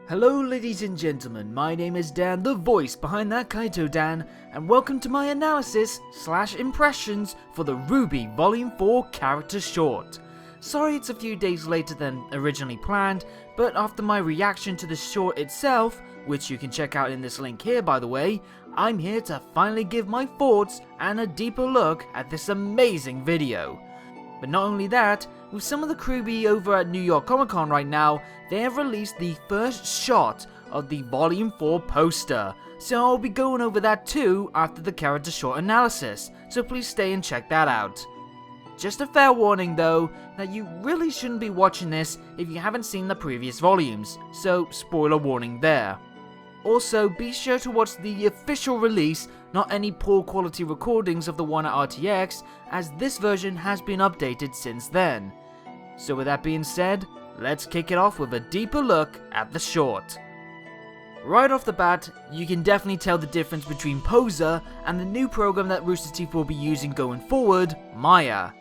Hello ladies and gentlemen, my name is Dan, the voice behind ThatKaitoDan, and welcome to my analysis / impressions for the RWBY Volume 4 character short. Sorry it's a few days later than originally planned, but after my reaction to the short itself, which you can check out in this link here by the way, I'm here to finally give my thoughts and a deeper look at this amazing video. But not only that, with some of the RWBY over at New York Comic Con right now, they have released the first shot of the Volume 4 poster, so I'll be going over that too after the character short analysis, so please stay and check that out. Just a fair warning though, that you really shouldn't be watching this if you haven't seen the previous volumes, so spoiler warning there. Also, be sure to watch the official release, not any poor quality recordings of the one at RTX, as this version has been updated since then. So with that being said, let's kick it off with a deeper look at the short. Right off the bat, you can definitely tell the difference between Poser and the new program that Rooster Teeth will be using going forward, Maya.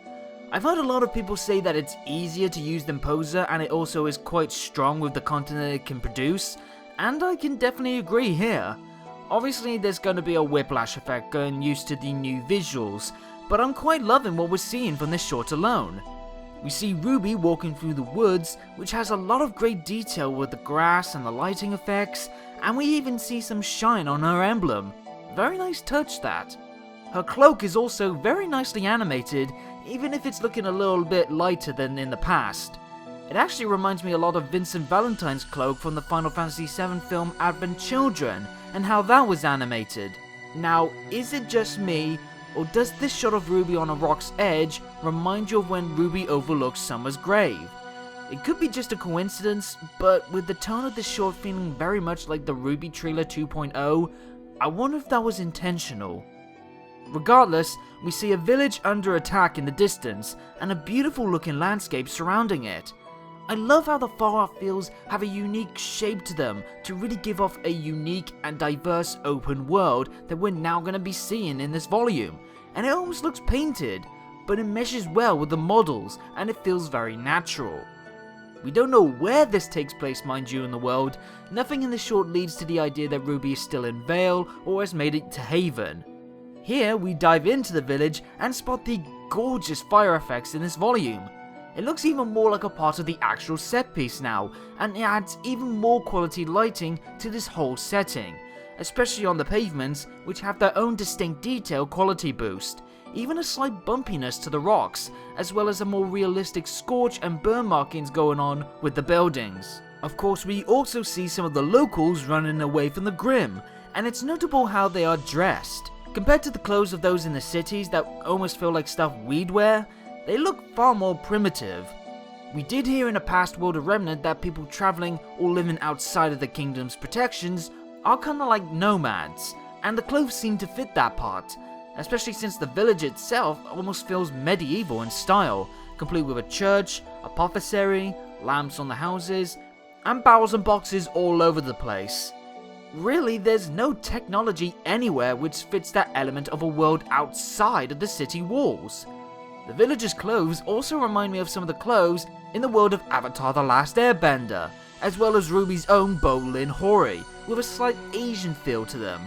I've heard a lot of people say that it's easier to use than Poser and it also is quite strong with the content that it can produce, and I can definitely agree here. Obviously there's going to be a whiplash effect getting used to the new visuals, but I'm quite loving what we're seeing from this short alone. We see RWBY walking through the woods, which has a lot of great detail with the grass and the lighting effects, and we even see some shine on her emblem. Very nice touch that. Her cloak is also very nicely animated, even if it's looking a little bit lighter than in the past. It actually reminds me a lot of Vincent Valentine's cloak from the Final Fantasy VII film Advent Children, and how that was animated. Now, is it just me, or does this shot of RWBY on a rock's edge remind you of when RWBY overlooks Summer's grave? It could be just a coincidence, but with the tone of this short feeling very much like the RWBY trailer 2.0, I wonder if that was intentional. Regardless, we see a village under attack in the distance, and a beautiful looking landscape surrounding it. I love how the far off fields have a unique shape to them to really give off a unique and diverse open world that we're now going to be seeing in this volume, and it almost looks painted, but it meshes well with the models and it feels very natural. We don't know where this takes place, mind you, in the world. Nothing in the short leads to the idea that RWBY is still in Vale or has made it to Haven. Here we dive into the village and spot the gorgeous fire effects in this volume. It looks even more like a part of the actual set piece now, and it adds even more quality lighting to this whole setting, especially on the pavements, which have their own distinct detail quality boost, even a slight bumpiness to the rocks, as well as a more realistic scorch and burn markings going on with the buildings. Of course, we also see some of the locals running away from the Grimm, and it's notable how they are dressed. Compared to the clothes of those in the cities that almost feel like stuff we'd wear, they look far more primitive. We did hear in a past world of Remnant that people travelling or living outside of the kingdom's protections are kinda like nomads, and the clothes seem to fit that part, especially since the village itself almost feels medieval in style, complete with a church, apothecary, lamps on the houses, and barrels and boxes all over the place. Really, there's no technology anywhere which fits that element of a world outside of the city walls. The villagers' clothes also remind me of some of the clothes in the world of Avatar: The Last Airbender, as well as RWBY's own Bolin Hori, with a slight Asian feel to them.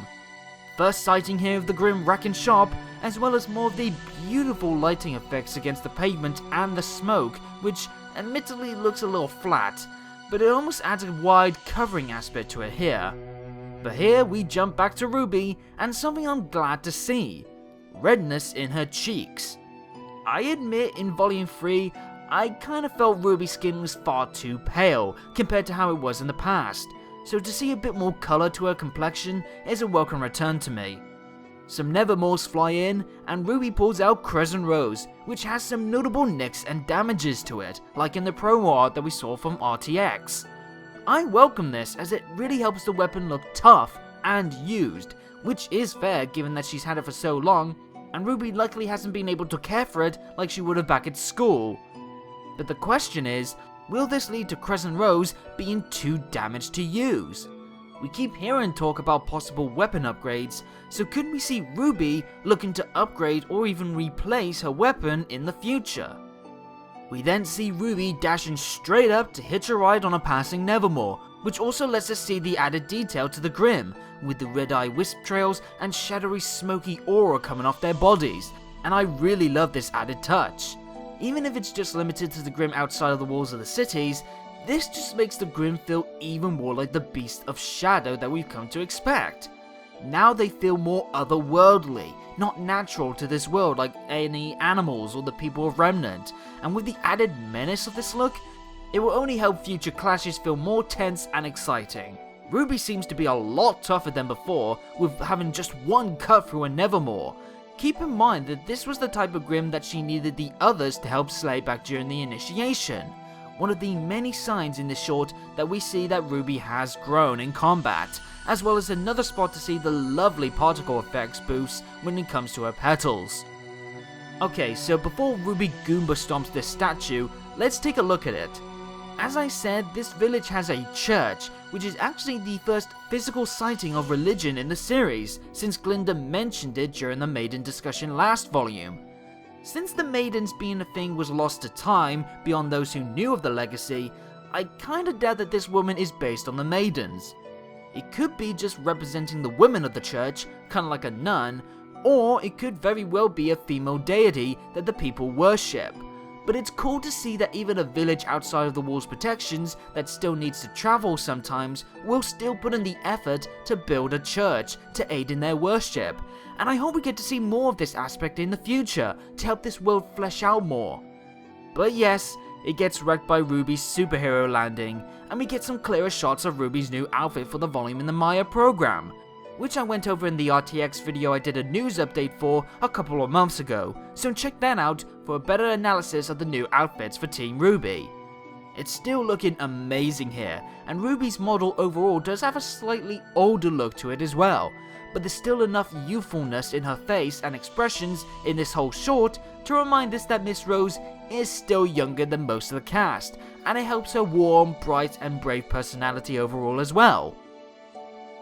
First sighting here of the Grimm wreck and shop, as well as more of the beautiful lighting effects against the pavement and the smoke, which admittedly looks a little flat, but it almost adds a wide covering aspect to it here. But here we jump back to RWBY, and something I'm glad to see: redness in her cheeks. I admit in Volume 3, I kinda felt RWBY's skin was far too pale compared to how it was in the past, so to see a bit more colour to her complexion is a welcome return to me. Some Nevermores fly in, and RWBY pulls out Crescent Rose, which has some notable nicks and damages to it, like in the promo art that we saw from RTX. I welcome this as it really helps the weapon look tough and used, which is fair given that she's had it for so long, and RWBY likely hasn't been able to care for it like she would have back at school. But the question is, will this lead to Crescent Rose being too damaged to use? We keep hearing talk about possible weapon upgrades, so could we see RWBY looking to upgrade or even replace her weapon in the future? We then see RWBY dashing straight up to hitch a ride on a passing Nevermore, which also lets us see the added detail to the Grimm, with the red-eye wisp trails and shadowy smoky aura coming off their bodies, and I really love this added touch. Even if it's just limited to the Grimm outside of the walls of the cities, this just makes the Grimm feel even more like the beast of shadow that we've come to expect. Now they feel more otherworldly, not natural to this world like any animals or the people of Remnant, and with the added menace of this look, it will only help future clashes feel more tense and exciting. RWBY seems to be a lot tougher than before, with having just one cut through and nevermore. Keep in mind that this was the type of Grimm that she needed the others to help slay back during the initiation. One of the many signs in this short that we see that RWBY has grown in combat, as well as another spot to see the lovely particle effects boosts when it comes to her petals. Okay, so before RWBY Goomba stomps this statue, let's take a look at it. As I said, this village has a church, which is actually the first physical sighting of religion in the series, since Glinda mentioned it during the Maiden discussion last volume. Since the Maidens being a thing was lost to time beyond those who knew of the legacy, I kinda doubt that this woman is based on the Maidens. It could be just representing the women of the church, kinda like a nun, or it could very well be a female deity that the people worship. But it's cool to see that even a village outside of the wall's protections that still needs to travel sometimes will still put in the effort to build a church to aid in their worship, and I hope we get to see more of this aspect in the future to help this world flesh out more. But yes, it gets wrecked by RWBY's superhero landing, and we get some clearer shots of RWBY's new outfit for the volume in the Maya program, which I went over in the RTX video I did a news update for a couple of months ago, so check that out for a better analysis of the new outfits for Team RWBY. It's still looking amazing here, and RWBY's model overall does have a slightly older look to it as well, but there's still enough youthfulness in her face and expressions in this whole short to remind us that Miss Rose is still younger than most of the cast, and it helps her warm, bright and brave personality overall as well.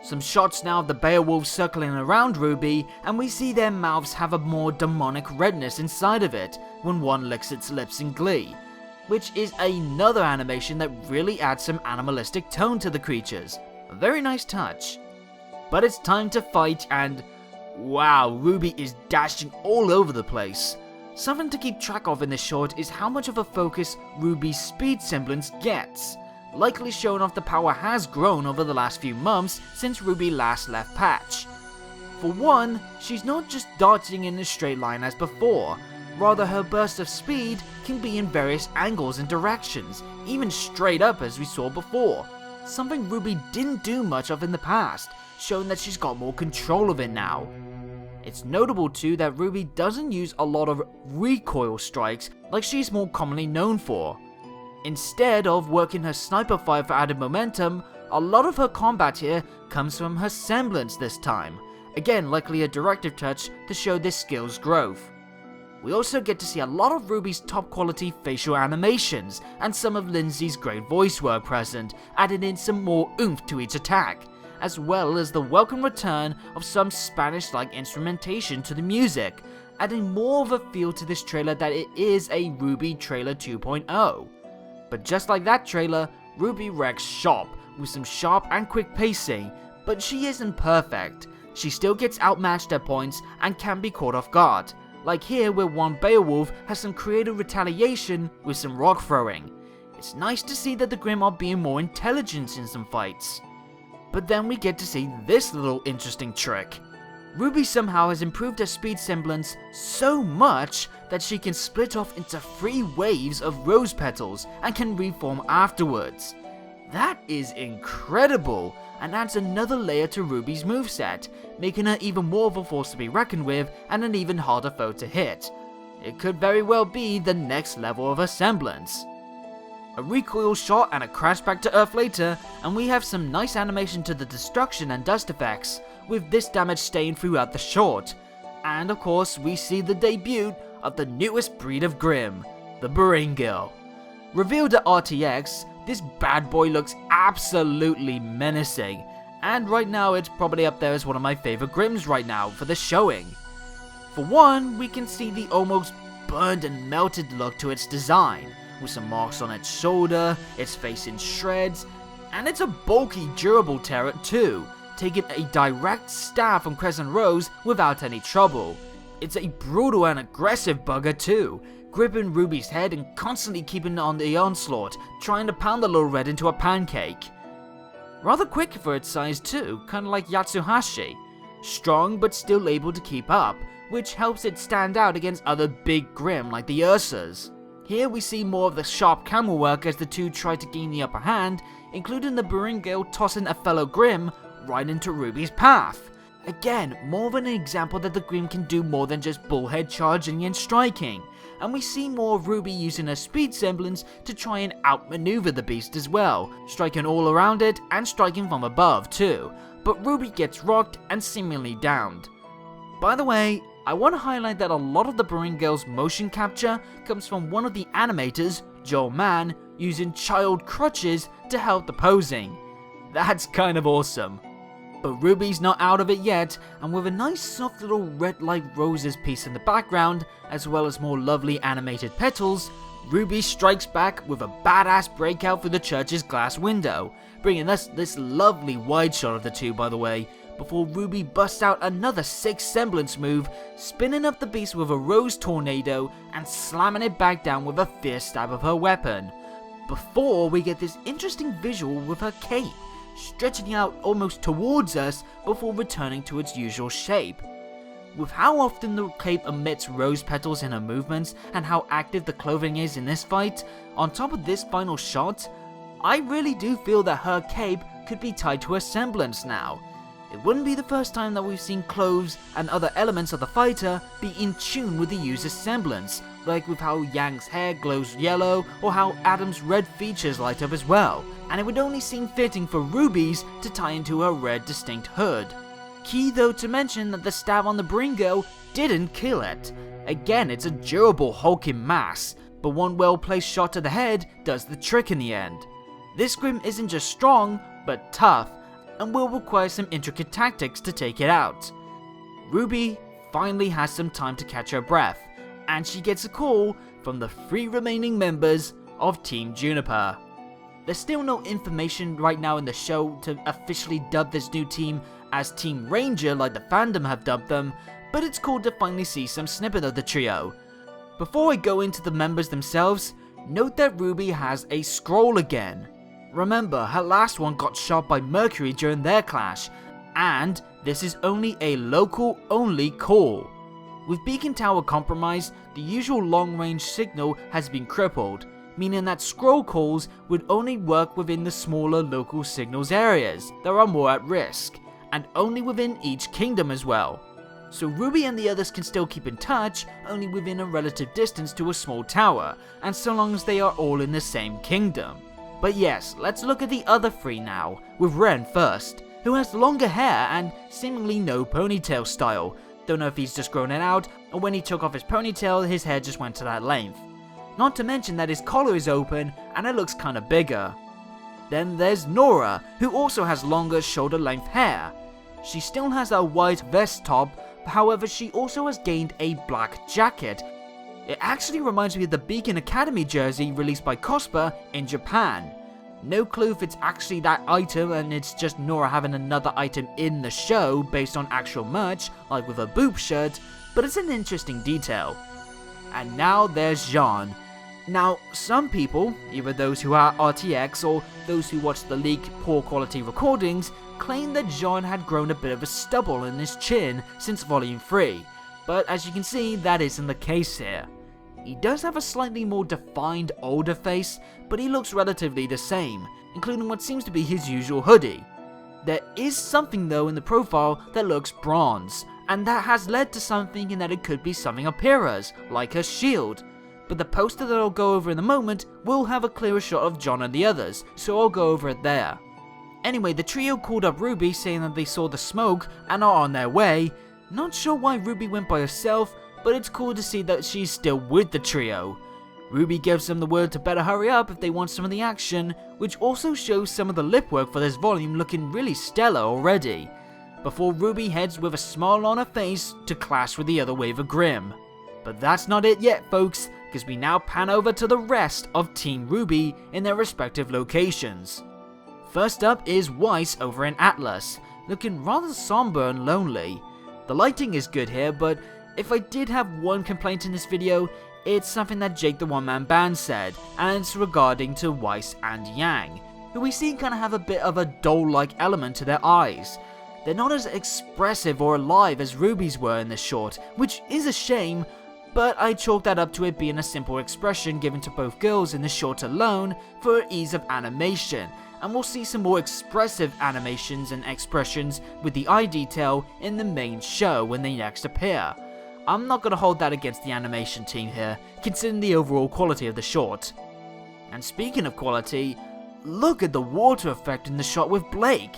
Some shots now of the Beowulfs circling around RWBY, and we see their mouths have a more demonic redness inside of it when one licks its lips in glee, which is another animation that really adds some animalistic tone to the creatures. A very nice touch. But it's time to fight, and wow, RWBY is dashing all over the place. Something to keep track of in this short is how much of a focus RWBY's speed semblance gets, likely showing off the power has grown over the last few months since RWBY last left Patch. For one, she's not just darting in a straight line as before, rather her burst of speed can be in various angles and directions, even straight up as we saw before, something RWBY didn't do much of in the past, showing that she's got more control of it now. It's notable too that RWBY doesn't use a lot of recoil strikes like she's more commonly known for. Instead of working her sniper fire for added momentum, a lot of her combat here comes from her semblance this time, again likely a directive touch to show this skill's growth. We also get to see a lot of RWBY's top quality facial animations and some of Lindsay's great voice work present, adding in some more oomph to each attack, as well as the welcome return of some Spanish-like instrumentation to the music, adding more of a feel to this trailer that it is a RWBY trailer 2.0. But just like that trailer, RWBY wrecks shop with some sharp and quick pacing, but she isn't perfect. She still gets outmatched at points and can be caught off guard, like here where one Beowulf has some creative retaliation with some rock throwing. It's nice to see that the Grimm are being more intelligent in some fights. But then we get to see this little interesting trick. RWBY somehow has improved her speed semblance so much that she can split off into 3 waves of rose petals and can reform afterwards. That is incredible and adds another layer to RWBY's moveset, making her even more of a force to be reckoned with and an even harder foe to hit. It could very well be the next level of her semblance. A recoil shot and a crash back to Earth later, and we have some nice animation to the destruction and dust effects, with this damage staying throughout the short. And of course, we see the debut of the newest breed of Grimm, the Baringil. Revealed at RTX, this bad boy looks absolutely menacing, and right now it's probably up there as one of my favorite Grimms right now for the showing. For one, we can see the almost burned and melted look to its design, with some marks on its shoulder, its face in shreds. And it's a bulky, durable turret too, taking a direct stab from Crescent Rose without any trouble. It's a brutal and aggressive bugger too, gripping RWBY's head and constantly keeping on the onslaught, trying to pound the little red into a pancake. Rather quick for its size too, kinda like Yatsuhashi. Strong but still able to keep up, which helps it stand out against other big Grimm like the Ursas. Here we see more of the sharp camera work as the two try to gain the upper hand, including the Beringale tossing a fellow Grimm right into RWBY's path. Again, more of an example that the Grimm can do more than just bullhead charging and striking, and we see more of RWBY using her speed semblance to try and outmaneuver the beast as well, striking all around it and striking from above too, but RWBY gets rocked and seemingly downed. By the way, I want to highlight that a lot of the Beringale's motion capture comes from one of the animators, Joel Mann, using child crutches to help the posing. That's kind of awesome. But RWBY's not out of it yet, and with a nice soft little red like roses piece in the background, as well as more lovely animated petals, RWBY strikes back with a badass breakout through the church's glass window, bringing us this lovely wide shot of the two by the way, before RWBY busts out another sick semblance move, spinning up the beast with a rose tornado and slamming it back down with a fierce stab of her weapon. Before we get this interesting visual with her cape, stretching out almost towards us before returning to its usual shape. With how often the cape emits rose petals in her movements and how active the clothing is in this fight, on top of this final shot, I really do feel that her cape could be tied to her semblance now. It wouldn't be the first time that we've seen clothes and other elements of the fighter be in tune with the user's semblance, like with how Yang's hair glows yellow or how Adam's red features light up as well, and it would only seem fitting for RWBY's to tie into her red distinct hood. Key though to mention that the stab on the Beringale didn't kill it. Again, it's a durable hulking mass, but one well placed shot to the head does the trick in the end. This Grimm isn't just strong, but tough, and will require some intricate tactics to take it out. RWBY finally has some time to catch her breath, and she gets a call from the 3 remaining members of Team Juniper. There's still no information right now in the show to officially dub this new team as Team Ranger like the fandom have dubbed them, but it's cool to finally see some snippet of the trio. Before I go into the members themselves, note that RWBY has a scroll again. Remember, her last one got shot by Mercury during their clash, and this is only a local only call. With Beacon Tower compromised, the usual long range signal has been crippled, meaning that scroll calls would only work within the smaller local signals areas that are more at risk, and only within each kingdom as well. So RWBY and the others can still keep in touch, only within a relative distance to a small tower, and so long as they are all in the same kingdom. But yes, let's look at the other 3 now, with Ren first, who has longer hair and seemingly no ponytail style. Don't know if he's just grown it out, or when he took off his ponytail his hair just went to that length. Not to mention that his collar is open and it looks kinda bigger. Then there's Nora, who also has longer shoulder length hair. She still has a white vest top, however she also has gained a black jacket. It actually reminds me of the Beacon Academy jersey released by Cospa in Japan. No clue if it's actually that item and it's just Nora having another item in the show based on actual merch, like with a boob shirt, but it's an interesting detail. And now there's Jean. Now, some people, either those who are RTX or those who watch the leaked poor quality recordings, claim that Jean had grown a bit of a stubble in his chin since Volume 3, but as you can see, that isn't the case here. He does have a slightly more defined older face, but he looks relatively the same, including what seems to be his usual hoodie. There is something though in the profile that looks bronze, and that has led to some thinking that it could be something Apira's, like her shield. But the poster that I'll go over in a moment will have a clearer shot of John and the others, so I'll go over it there. Anyway, the trio called up RWBY saying that they saw the smoke and are on their way. Not sure why RWBY went by herself, but it's cool to see that she's still with the trio. RWBY gives them the word to better hurry up if they want some of the action, which also shows some of the lip work for this volume looking really stellar already, before RWBY heads with a smile on her face to clash with the other wave of Grimm. But that's not it yet folks, because we now pan over to the rest of Team RWBY in their respective locations. First up is Weiss over in Atlas, looking rather somber and lonely. The lighting is good here, but if I did have one complaint in this video, it's something that Jake the One Man Band said, and it's regarding to Weiss and Yang, who we see kind of have a bit of a doll-like element to their eyes. They're not as expressive or alive as RWBY's were in this short, which is a shame, but I chalk that up to it being a simple expression given to both girls in the short alone for ease of animation, and we'll see some more expressive animations and expressions with the eye detail in the main show when they next appear. I'm not going to hold that against the animation team here, considering the overall quality of the short. And speaking of quality, look at the water effect in the shot with Blake.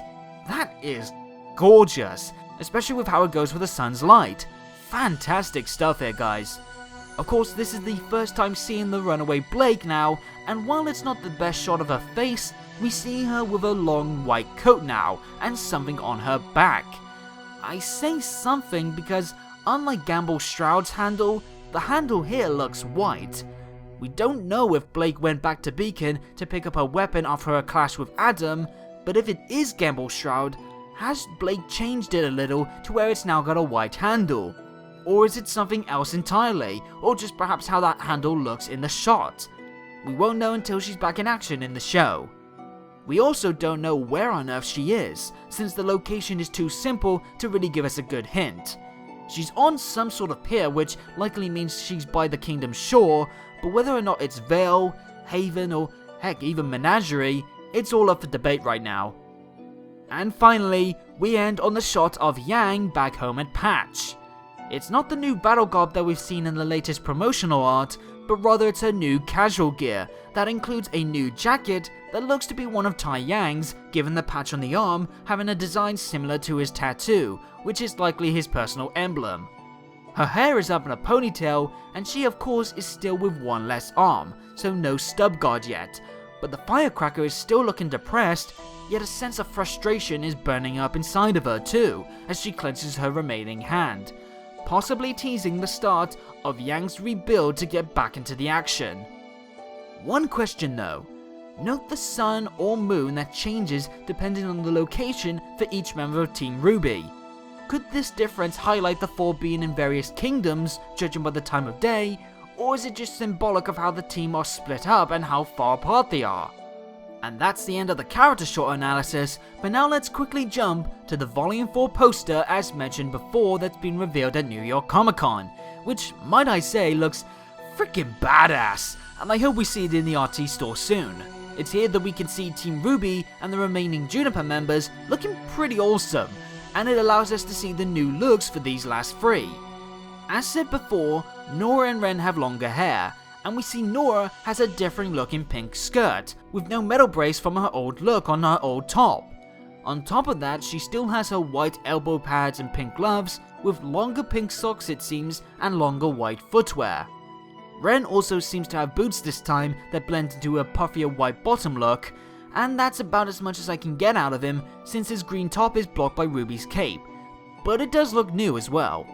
That is gorgeous, especially with how it goes with the sun's light. Fantastic stuff here, guys. Of course, this is the first time seeing the runaway Blake now, and while it's not the best shot of her face, we see her with a long white coat now, and something on her back. I say something because, unlike Gamble Stroud's handle, the handle here looks white. We don't know if Blake went back to Beacon to pick up her weapon after her clash with Adam, but if it is Gamble Shroud, has Blake changed it a little to where it's now got a white handle? Or is it something else entirely, or just perhaps how that handle looks in the shot? We won't know until she's back in action in the show. We also don't know where on earth she is, since the location is too simple to really give us a good hint. She's on some sort of pier, which likely means she's by the kingdom's shore, but whether or not it's Vale, Haven, or heck, even Menagerie, it's all up for debate right now. And finally, we end on the shot of Yang back home at Patch. It's not the new battle garb that we've seen in the latest promotional art, but rather it's her new casual gear that includes a new jacket that looks to be one of Tai Yang's, given the patch on the arm having a design similar to his tattoo, which is likely his personal emblem. Her hair is up in a ponytail, and she of course is still with one less arm, so no stub guard yet, but the firecracker is still looking depressed, yet a sense of frustration is burning up inside of her too, as she clenches her remaining hand, possibly teasing the start of Yang's rebuild to get back into the action. One question though, note the sun or moon that changes depending on the location for each member of Team RWBY. Could this difference highlight the four being in various kingdoms, judging by the time of day, or is it just symbolic of how the team are split up and how far apart they are? And that's the end of the character short analysis, but now let's quickly jump to the Volume 4 poster as mentioned before that's been revealed at New York Comic Con, which, might I say, looks freaking badass, and I hope we see it in the RT store soon. It's here that we can see Team RWBY and the remaining Juniper members looking pretty awesome, and it allows us to see the new looks for these last three. As said before, Nora and Ren have longer hair, and we see Nora has a different looking pink skirt, with no metal brace from her old look on her old top. On top of that, she still has her white elbow pads and pink gloves, with longer pink socks it seems, and longer white footwear. Ren also seems to have boots this time that blend into a puffier white bottom look, and that's about as much as I can get out of him since his green top is blocked by Ruby's cape, but it does look new as well.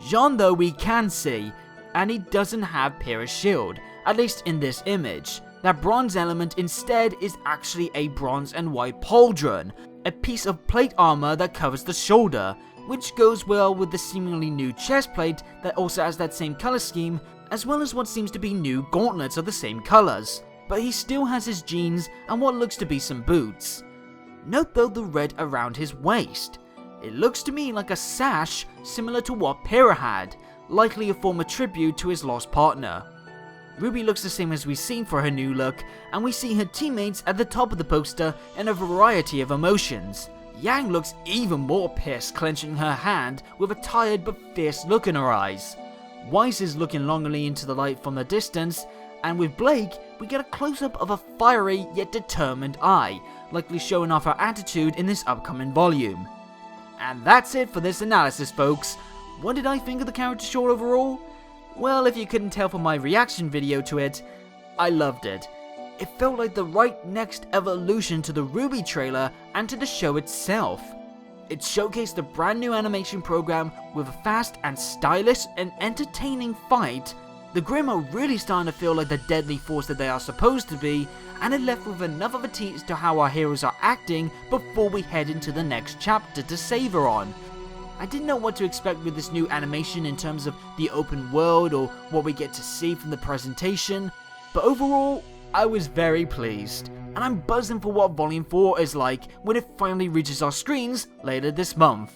Jean though we can see, and he doesn't have Pyrrha's shield, at least in this image. That bronze element instead is actually a bronze and white pauldron, a piece of plate armor that covers the shoulder, which goes well with the seemingly new chest plate that also has that same color scheme, as well as what seems to be new gauntlets of the same colors. But he still has his jeans and what looks to be some boots. Note though the red around his waist. It looks to me like a sash similar to what Pyrrha had, likely a former tribute to his lost partner. Ruby looks the same as we've seen for her new look, and we see her teammates at the top of the poster in a variety of emotions. Yang looks even more pissed, clenching her hand with a tired but fierce look in her eyes. Weiss is looking longingly into the light from a distance, and with Blake, we get a close-up of a fiery yet determined eye, likely showing off her attitude in this upcoming volume. And that's it for this analysis, folks. What did I think of the character short overall? Well, if you couldn't tell from my reaction video to it, I loved it. It felt like the right next evolution to the RWBY trailer and to the show itself. It showcased a brand new animation program with a fast and stylish and entertaining fight, The Grimm are really starting to feel like the deadly force that they are supposed to be, and it left with enough of a tease to how our heroes are acting before we head into the next chapter to savor on. I didn't know what to expect with this new animation in terms of the open world or what we get to see from the presentation, but overall, I was very pleased, and I'm buzzing for what Volume 4 is like when it finally reaches our screens later this month.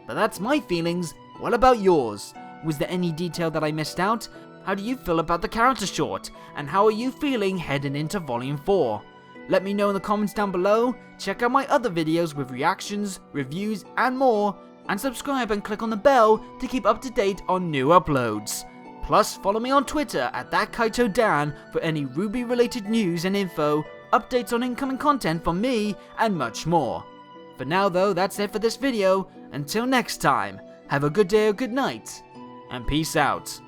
But that's my feelings. What about yours? Was there any detail that I missed out? How do you feel about the character short? And how are you feeling heading into Volume 4? Let me know in the comments down below. Check out my other videos with reactions, reviews, and more. And subscribe and click on the bell to keep up to date on new uploads. Plus, follow me on Twitter at ThatKaitoDan for any RWBY related news and info, updates on incoming content from me, and much more. For now though, that's it for this video. Until next time, have a good day or good night, and peace out.